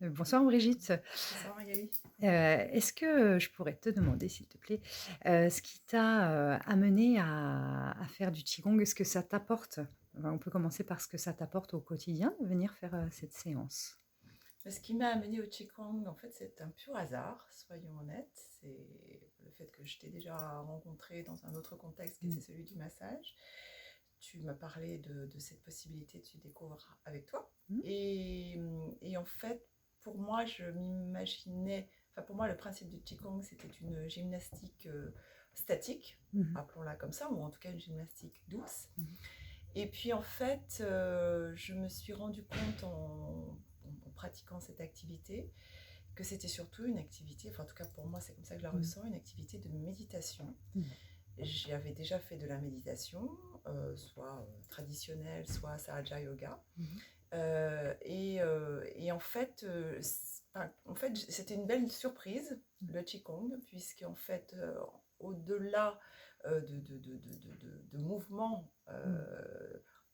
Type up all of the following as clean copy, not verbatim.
Bonsoir Brigitte. Bonsoir Magali. Est-ce que je pourrais te demander, s'il te plaît, ce qui t'a, amené à faire du qigong? Est-ce que ça t'apporte? Enfin, on peut commencer par ce que ça t'apporte au quotidien de venir faire, cette séance. Ce qui m'a amené au Qigong, en fait, c'est un pur hasard, soyons honnêtes. C'est le fait que je t'ai déjà rencontré dans un autre contexte qui Mmh. était celui du massage. Tu m'as parlé de cette possibilité de tu découvrir avec toi. Mmh. Et en fait, pour moi, je m'imaginais, enfin pour moi, le principe du Qigong, c'était une gymnastique statique, Mmh. appelons-la comme ça, ou en tout cas une gymnastique douce. Mmh. Et puis en fait, je me suis rendu compte en pratiquant cette activité que c'était surtout une activité, enfin en tout cas pour moi c'est comme ça que je la Mmh. ressens, une activité de méditation. Mmh. J'avais déjà fait de la méditation, soit traditionnelle, soit Sahaja Yoga. Mmh. Et en fait, en fait, c'était une belle surprise, le Qigong, puisque en fait, au-delà de mouvements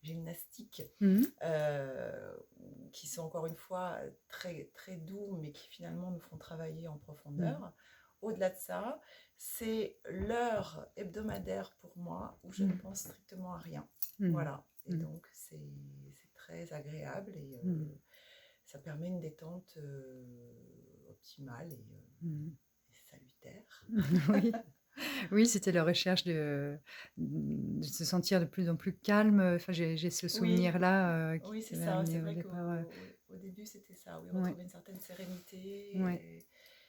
gymnastiques Mmh. euh, qui sont encore une fois très, très doux, mais qui finalement nous font travailler en Mmh. profondeur. Au-delà de ça, c'est l'heure hebdomadaire pour moi où je ne Mmh. pense strictement à rien. Mmh. Voilà. Et Mmh. donc, c'est très agréable et Mmh. ça permet une détente optimale Mmh. et salutaire. Oui. Oui, c'était la recherche de se sentir de plus en plus calme, enfin j'ai ce Oui, souvenir-là, qui oui, c'est t'avait ça. C'est amené au vrai départ. qu'au début, c'était ça. Oui, Ouais, retrouver une certaine sérénité ouais. et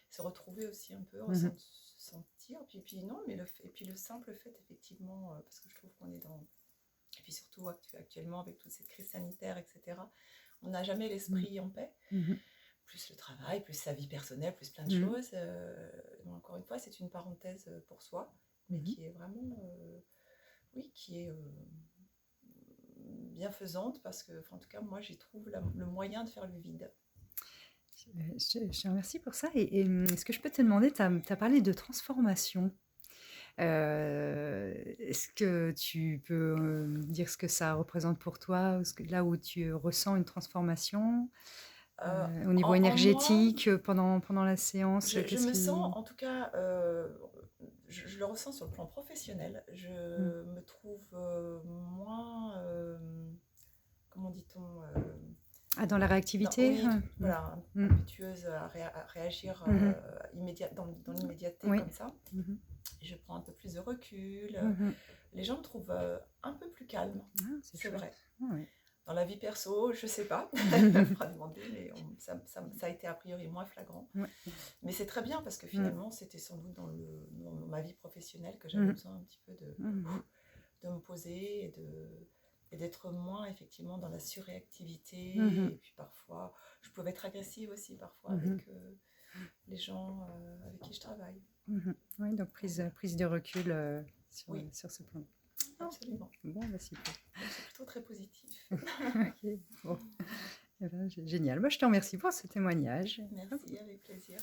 se retrouver aussi un peu, Mmh mh. se sentir. Puis non, mais et puis le simple fait, effectivement, parce que je trouve qu'on est dans. Et puis surtout, actuellement, avec toute cette crise sanitaire, etc., on n'a jamais Mmh. l'esprit en paix. Mmh mh. Plus le travail, plus sa vie personnelle, plus plein de Mmh. choses. Donc encore une fois, c'est une parenthèse pour soi, mais Mmh. qui est vraiment, oui, qui est bienfaisante parce que, enfin, en tout cas, moi, j'y trouve le moyen de faire le vide. Je te remercie pour ça est-ce que je peux te demander, tu as parlé de transformation. Est-ce que tu peux, me dire ce que ça représente pour toi? Ou ce que là où tu ressens une transformation? Euh, Au niveau en moi, énergétique, pendant la séance, je qu'est-ce me sens, qui en tout cas, je le ressens sur le plan professionnel. Je mmh. me trouve moins, comment dit-on, Ah, dans la réactivité? oui, Mmh. voilà, Mmh. impétueuse à réagir Mmh mh. dans l'immédiateté Oui. comme ça. Mmh mh. Je prends un peu plus de recul. Mmh mh. Les gens me trouvent un peu plus calme, Ah, c'est c'est chouette. vrai. Ouais. Dans la vie perso, je sais pas, faudra demander, mais ça a été a priori moins flagrant. Ouais. Mais c'est très bien parce que Mmh. finalement, c'était sans doute dans ma vie professionnelle que j'avais Mmh. besoin un petit peu Mmh mh. de me poser et d'être moins effectivement dans la Mmh surréactivité. mh. Et puis parfois, je pouvais être agressive aussi parfois Mmh mh. avec les gens avec qui je travaille. Mmh mh. Oui, donc Voilà. prise de recul, Oui, sur ce plan. Ah, absolument. bon, bah, super. Donc c'est plutôt très positif. OK, bon, et ben, génial. Bah, je te remercie pour ce témoignage. Merci, avec plaisir.